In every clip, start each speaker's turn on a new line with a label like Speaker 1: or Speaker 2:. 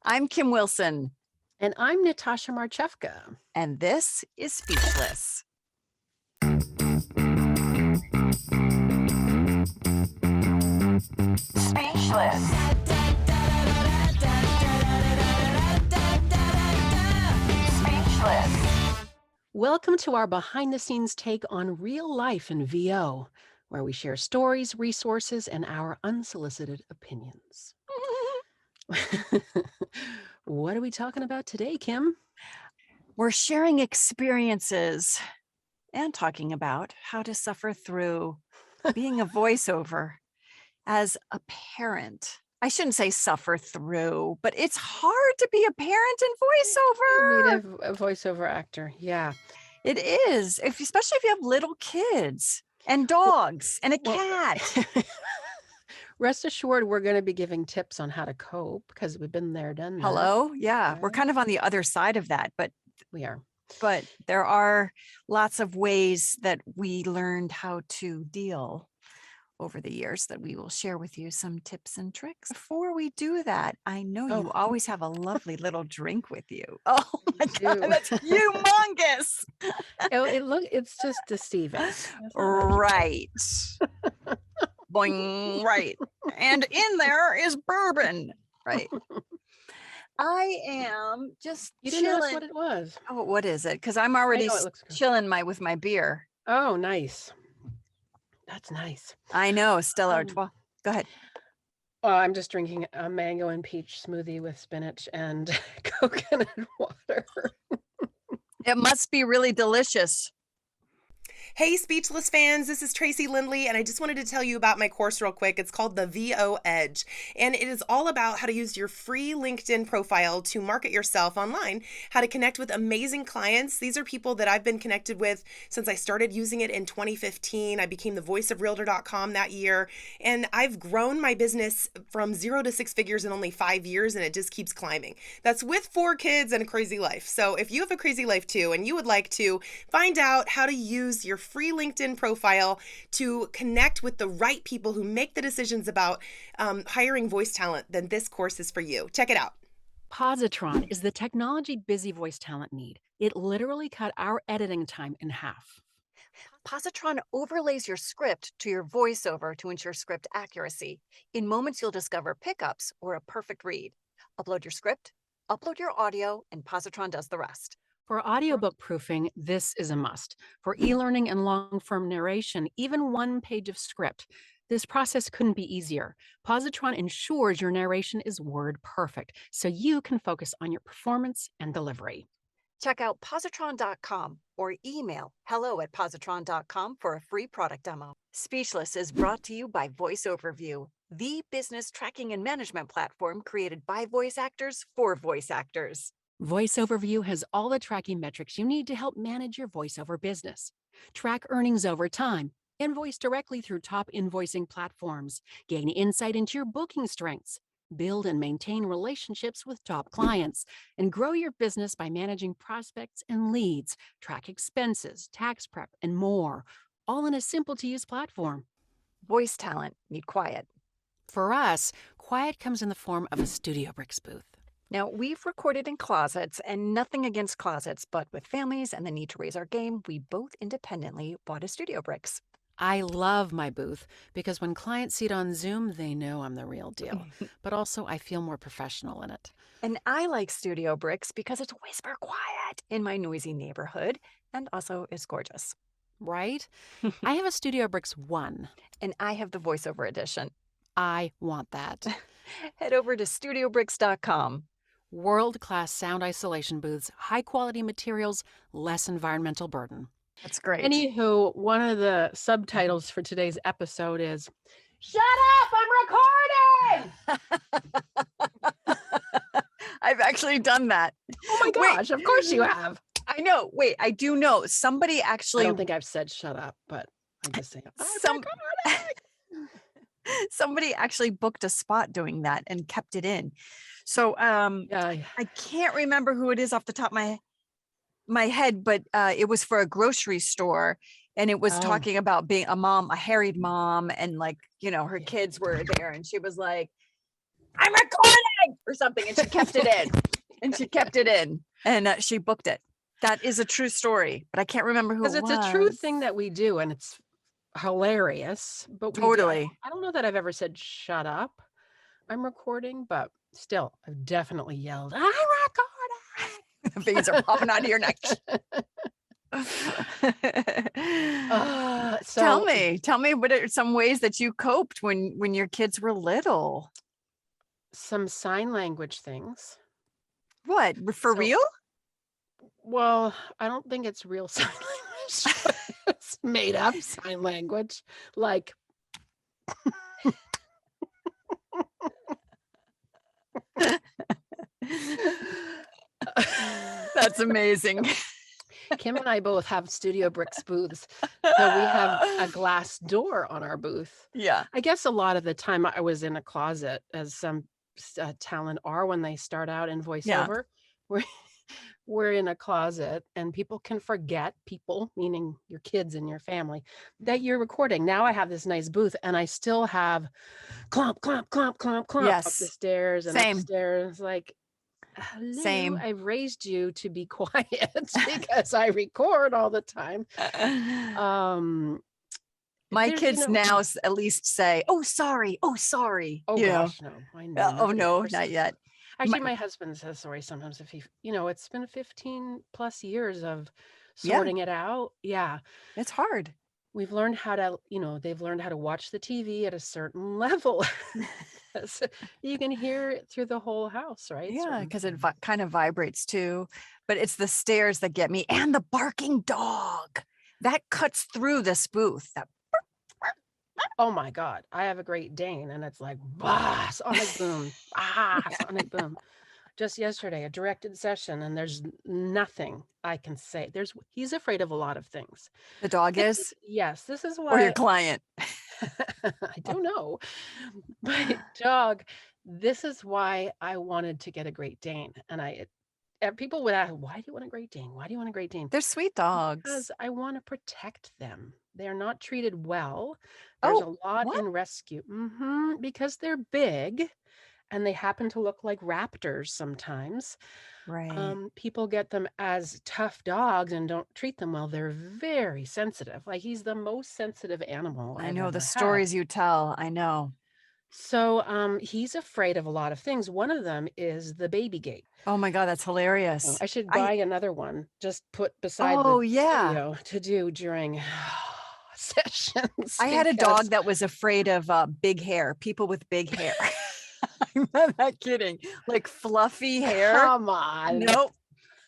Speaker 1: I'm Kim Wilson.
Speaker 2: And I'm Natasha Marchewka.
Speaker 1: And this is Speechless.
Speaker 3: Speechless. Speechless.
Speaker 2: Welcome to our behind-the-scenes take on real life in VO, where we share stories, resources, and our unsolicited opinions. What are we talking about today, Kim?
Speaker 1: We're sharing experiences and talking about how to suffer through being a voiceover as a parent. I shouldn't say suffer through, but it's hard to be a parent in voiceover.
Speaker 2: You need a voiceover actor, yeah.
Speaker 1: It is, especially if you have little kids and dogs and a cat.
Speaker 2: Rest assured, we're going to be giving tips on how to cope because we've been there, done that.
Speaker 1: Hello? Yeah,
Speaker 2: Right.
Speaker 1: we're kind of on the other side of that, but
Speaker 2: We are.
Speaker 1: But there are lots of ways that we learned how to deal over the years that we will share with you some tips and tricks. Before we do that, I know you always have a lovely little drink with you. Oh my God, that's humongous.
Speaker 2: It's just deceiving.
Speaker 1: Right. Boing, right. And in there is bourbon. Right. I am just
Speaker 2: You didn't
Speaker 1: chilling.
Speaker 2: ask what it was.
Speaker 1: Oh, what is it? Because I'm already chilling with my beer.
Speaker 2: Oh, nice. That's nice.
Speaker 1: I know, Stella Artois. Go ahead.
Speaker 2: I'm just drinking a mango and peach smoothie with spinach and coconut water.
Speaker 1: It must be really delicious.
Speaker 4: Hey, Speechless fans, this is Tracy Lindley, and I just wanted to tell you about my course real quick. It's called the VO Edge, and it is all about how to use your free LinkedIn profile to market yourself online, how to connect with amazing clients. These are people that I've been connected with since I started using it in 2015. I became the voice of realtor.com that year, and I've grown my business from 0 to 6 figures in only 5 years, and it just keeps climbing. That's with 4 kids and a crazy life. So if you have a crazy life too, and you would like to find out how to use your free LinkedIn profile to connect with the right people who make the decisions about hiring voice talent, then this course is for you. Check it out.
Speaker 2: Positron is the technology busy voice talent need. It literally cut our editing time in half.
Speaker 1: Positron overlays your script to your voiceover to ensure script accuracy. In moments, you'll discover pickups or a perfect read. Upload your script, upload your audio, and Positron does the rest.
Speaker 2: For audiobook proofing, this is a must. For e-learning and long-form narration, even one page of script. This process couldn't be easier. Positron ensures your narration is word perfect, so you can focus on your performance and delivery.
Speaker 1: Check out posotron.com or email hello@posotron.com for a free product demo. Speechless is brought to you by VoiceOverView, the business tracking and management platform created by voice actors for voice actors.
Speaker 2: VoiceOverView has all the tracking metrics you need to help manage your voiceover business. Track earnings over time, invoice directly through top invoicing platforms, gain insight into your booking strengths, build and maintain relationships with top clients, and grow your business by managing prospects and leads, track expenses, tax prep, and more, all in a simple-to-use platform.
Speaker 1: Voice talent need quiet.
Speaker 2: For us, quiet comes in the form of a STUDIOBRICKS booth.
Speaker 1: Now, we've recorded in closets, and nothing against closets, but with families and the need to raise our game, we both independently bought a STUDIOBRICKS.
Speaker 2: I love my booth because when clients see it on Zoom, they know I'm the real deal. But also, I feel more professional in it.
Speaker 1: And I like STUDIOBRICKS because it's whisper quiet in my noisy neighborhood, and also it's gorgeous.
Speaker 2: Right? I have a STUDIOBRICKS 1.
Speaker 1: And I have the voiceover edition.
Speaker 2: I want that.
Speaker 1: Head over to STUDIOBRICKS.com.
Speaker 2: World-class sound isolation booths, high-quality materials, less environmental burden.
Speaker 1: That's great.
Speaker 2: Anywho, one of the subtitles for today's episode is, "Shut up, I'm recording!"
Speaker 1: I've actually done that.
Speaker 2: Oh my gosh, of course you have.
Speaker 1: I know. Wait, I do know. Somebody actually...
Speaker 2: I don't think I've said shut up, but I'm just saying.
Speaker 1: Somebody actually booked a spot doing that and kept it in. So I can't remember who it is off the top of my head, but it was for a grocery store, and it was talking about being a mom, a harried mom, and like, you know, her kids were there, and she was like, I'm recording or something. And she kept it in. And she kept it in. And she booked it. That is a true story, but I can't remember who it was.
Speaker 2: Because it's a true thing that we do, and it's hilarious. But we do.
Speaker 1: Totally.
Speaker 2: I don't know that I've ever said, shut up, I'm recording, but still, I've definitely yelled, I'm recording.
Speaker 1: The veins are popping out of your neck.
Speaker 2: So
Speaker 1: tell me what are some ways that you coped when your kids were little?
Speaker 2: some sign language things.
Speaker 1: What, for
Speaker 2: So-
Speaker 1: real?
Speaker 2: Well, I don't think it's real sign language. It's made up sign language. Like,
Speaker 1: That's amazing.
Speaker 2: Kim and I both have STUDIOBRICKS booths. So we have a glass door on our booth.
Speaker 1: Yeah.
Speaker 2: I guess a lot of the time I was in a closet, as some talent are when they start out in voiceover. We're in a closet, and people can forget, people meaning your kids and your family, that you're recording. Now I have this nice booth, and I still have clomp, clomp, clomp, clomp, clomp up the
Speaker 1: Yes.
Speaker 2: stairs and
Speaker 1: Same.
Speaker 2: upstairs. Like, hello,
Speaker 1: Same.
Speaker 2: I've raised you to be quiet because I record all the time.
Speaker 1: My
Speaker 2: there's,
Speaker 1: kids now at least say, "Oh, sorry. Oh, sorry."
Speaker 2: Oh
Speaker 1: you know.
Speaker 2: gosh, no. I know.
Speaker 1: Oh
Speaker 2: nobody
Speaker 1: no,
Speaker 2: ever
Speaker 1: not
Speaker 2: says
Speaker 1: yet.
Speaker 2: that. Actually, my husband says sorry sometimes if he, it's been 15 plus years of sorting it out. Yeah.
Speaker 1: It's hard.
Speaker 2: We've learned how to, they've learned how to watch the TV at a certain level. So you can hear it through the whole house, right?
Speaker 1: Yeah,
Speaker 2: Certain
Speaker 1: because it
Speaker 2: things.
Speaker 1: kind of vibrates too. But it's the stairs that get me, and the barking dog that cuts through this booth. That
Speaker 2: Oh my God. I have a Great Dane, and it's like, bah, sonic boom, sonic boom. Just yesterday, a directed session, and there's nothing I can say. He's afraid of a lot of things.
Speaker 1: the dog is,
Speaker 2: Yes, this is
Speaker 1: or your
Speaker 2: why
Speaker 1: client.
Speaker 2: I don't know. But dog, this is why I wanted to get a Great Dane. And people would ask, why do you want a Great Dane? Why do you want a Great Dane?
Speaker 1: They're sweet dogs.
Speaker 2: Because I want to protect them. They're not treated well. There's a lot
Speaker 1: what?
Speaker 2: in rescue. Because they're big and they happen to look like raptors sometimes.
Speaker 1: Right.
Speaker 2: People get them as tough dogs and don't treat them well. They're very sensitive. Like, he's the most sensitive animal
Speaker 1: I
Speaker 2: I've
Speaker 1: know
Speaker 2: ever
Speaker 1: the
Speaker 2: had.
Speaker 1: stories you tell. I know.
Speaker 2: So he's afraid of a lot of things. One of them is the baby gate.
Speaker 1: Oh my God, that's hilarious.
Speaker 2: I should buy another one, just put beside
Speaker 1: Oh,
Speaker 2: the
Speaker 1: yeah.
Speaker 2: studio to do during sessions.
Speaker 1: I had a
Speaker 2: because-
Speaker 1: dog that was afraid of big hair, people with big hair. I'm not kidding. Like fluffy hair.
Speaker 2: Come on.
Speaker 1: Nope.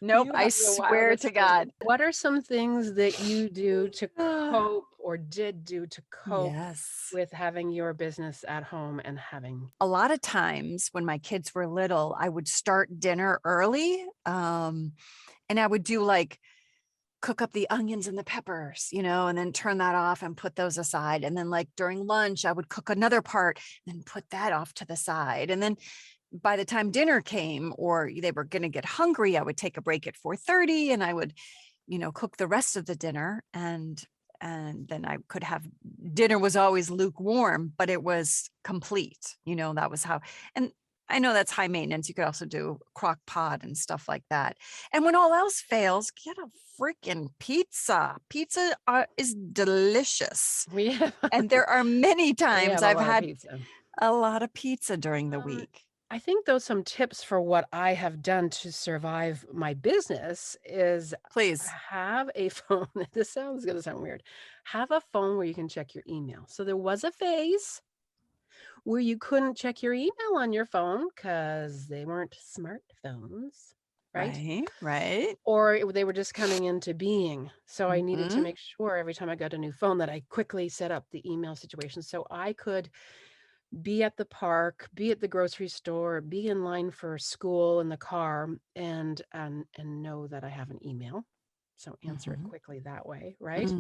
Speaker 1: Nope.
Speaker 2: You
Speaker 1: I
Speaker 2: have the
Speaker 1: swear
Speaker 2: wildest
Speaker 1: to
Speaker 2: thing.
Speaker 1: God.
Speaker 2: What are some things that you do to cope or did do to cope
Speaker 1: Yes.
Speaker 2: with having your business at home and having?
Speaker 1: A lot of times when my kids were little, I would start dinner early. And I would do cook up the onions and the peppers, and then turn that off and put those aside. And then during lunch, I would cook another part and put that off to the side. And then by the time dinner came or they were going to get hungry, I would take a break at 4:30 and I would, cook the rest of the dinner. And then I could have dinner was always lukewarm, but it was complete. That was how, and I know that's high maintenance. You could also do crock pot and stuff like that. And when all else fails, get a freaking pizza. Pizza is delicious. And there are many times I've had a lot of pizza during the week.
Speaker 2: I think those some tips for what I have done to survive my business is
Speaker 1: Please
Speaker 2: have a phone. This is going to sound weird. Have a phone where you can check your email. So there was a phase where you couldn't check your email on your phone because they weren't smartphones, right?
Speaker 1: Right.
Speaker 2: Or they were just coming into being. So I needed to make sure every time I got a new phone that I quickly set up the email situation so I could be at the park, be at the grocery store, be in line for school in the car, and know that I have an email. So answer it quickly that way, right?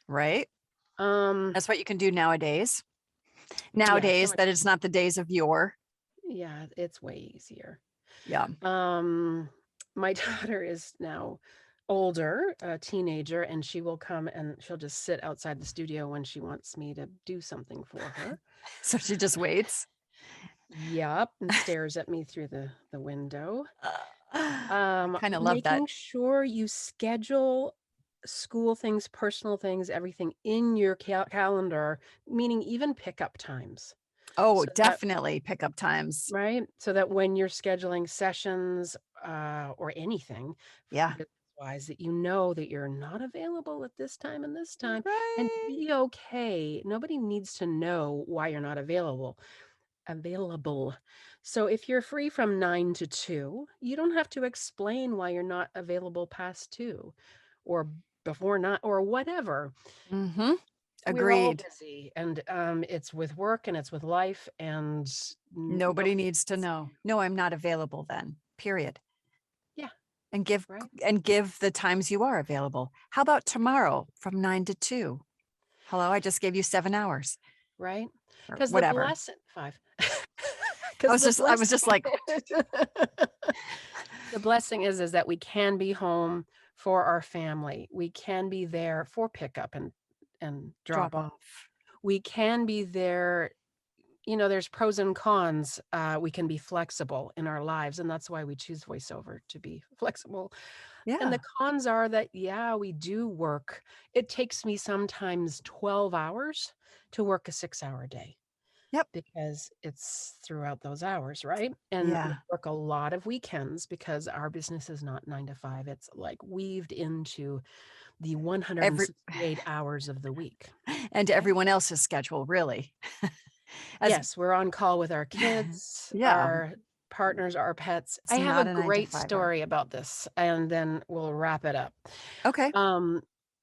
Speaker 1: Right. That's what you can do nowadays. Nowadays, that it's not the days of yore.
Speaker 2: Yeah, it's way easier.
Speaker 1: Yeah.
Speaker 2: My daughter is now older, a teenager, and she will come and she'll just sit outside the studio when she wants me to do something for her.
Speaker 1: So she just waits.
Speaker 2: Yup, and stares at me through the window.
Speaker 1: I kind of love that.
Speaker 2: Making sure you schedule school things, personal things, everything in your calendar, meaning even pickup times.
Speaker 1: Oh,
Speaker 2: So that,
Speaker 1: definitely pickup times.
Speaker 2: right? So that when you're scheduling sessions or anything,
Speaker 1: Yeah.
Speaker 2: business-wise, that you know that you're not available at this time and this time, and
Speaker 1: Right.
Speaker 2: be okay. Nobody needs to know why you're not available. So if you're free from 9 to 2, you don't have to explain why you're not available past 2 or before 9 or whatever.
Speaker 1: Mm-hmm.
Speaker 2: We're all
Speaker 1: Agreed.
Speaker 2: busy, and it's with work and it's with life, and
Speaker 1: Nobody needs to know. No, I'm not available then. Period.
Speaker 2: Yeah.
Speaker 1: And give
Speaker 2: Right.
Speaker 1: the times you are available. How about tomorrow from 9 to 2? Hello, I just gave you 7 hours.
Speaker 2: Right?
Speaker 1: Or
Speaker 2: Because the
Speaker 1: whatever.
Speaker 2: blessing 5.
Speaker 1: I was just like,
Speaker 2: the blessing is that we can be home for our family. We can be there for pickup and drop off. We can be there. There's pros and cons. We can be flexible in our lives, and that's why we choose voiceover, to be flexible. And
Speaker 1: yeah.
Speaker 2: the cons are that, we do work. It takes me sometimes 12 hours to work a 6-hour day.
Speaker 1: Yep.
Speaker 2: Because it's throughout those hours, right? And we work a lot of weekends because our business is not 9 to 5. It's like weaved into the 168 hours of the week.
Speaker 1: And everyone else's schedule, really.
Speaker 2: Yes, we're on call with our kids, our partners, our pets. I have a great story about this, and then we'll wrap it up.
Speaker 1: Okay.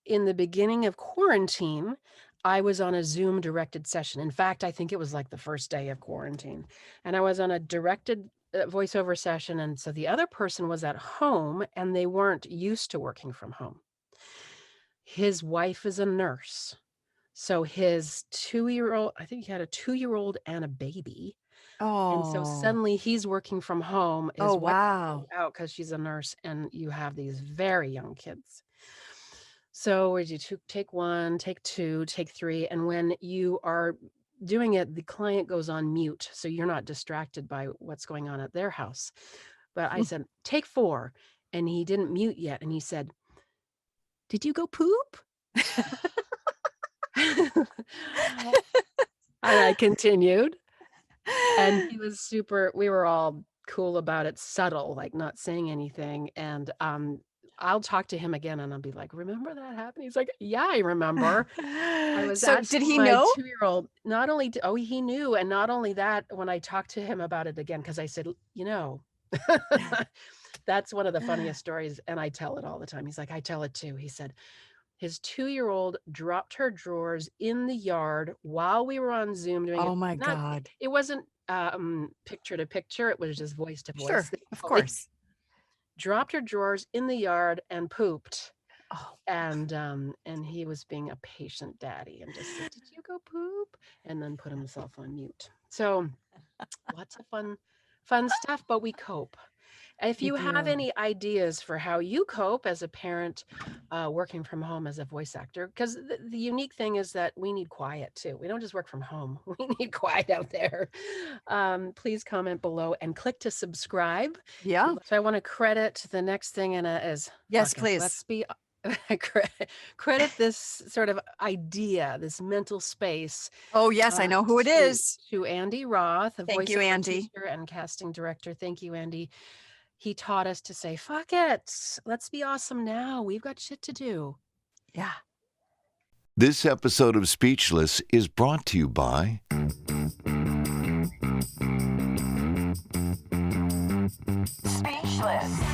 Speaker 2: In the beginning of quarantine, I was on a Zoom directed session. In fact, I think it was like the first day of quarantine. And I was on a directed voiceover session. And so the other person was at home and they weren't used to working from home. His wife is a nurse. So his 2-year-old, I think he had a 2-year-old and a baby. And so suddenly he's working from home. His wife is out because she's a nurse, and you have these very young kids. So we do take 1, take 2, take 3. And when you are doing it, the client goes on mute. So you're not distracted by what's going on at their house. But I said, take 4. And he didn't mute yet. And he said, did you go poop? And I continued. And he was we were all cool about it, subtle, like not saying anything. And I'll talk to him again and I'll be like, remember that happened? He's like, yeah, I remember. I was
Speaker 1: so did he
Speaker 2: my
Speaker 1: know?
Speaker 2: 2-year-old, not only, he knew. And not only that, when I talked to him about it again, because I said, that's one of the funniest stories. And I tell it all the time. He's like, I tell it too. He said, his 2-year-old dropped her drawers in the yard while we were on Zoom doing it.
Speaker 1: Oh my God.
Speaker 2: It wasn't picture to picture. It was just voice to voice.
Speaker 1: Sure, of course.
Speaker 2: Dropped her drawers in the yard and pooped. And he was being a patient daddy and just said, did you go poop? And then put himself on mute. So lots of fun stuff, but we cope. If you have any ideas for how you cope as a parent working from home as a voice actor, because the unique thing is that we need quiet too. We don't just work from home. We need quiet out there. Please comment below and click to subscribe.
Speaker 1: Yeah.
Speaker 2: So I want to credit the next thing is
Speaker 1: yes, please.
Speaker 2: Let's be credit this sort of idea, this mental space.
Speaker 1: Oh yes, I know who it is.
Speaker 2: To Andy Roth, a
Speaker 1: voiceover
Speaker 2: teacher and casting director. Thank you, Andy. He taught us to say, fuck it. Let's be awesome now. We've got shit to do.
Speaker 1: Yeah.
Speaker 3: This episode of Speechless is brought to you by
Speaker 5: Speechless.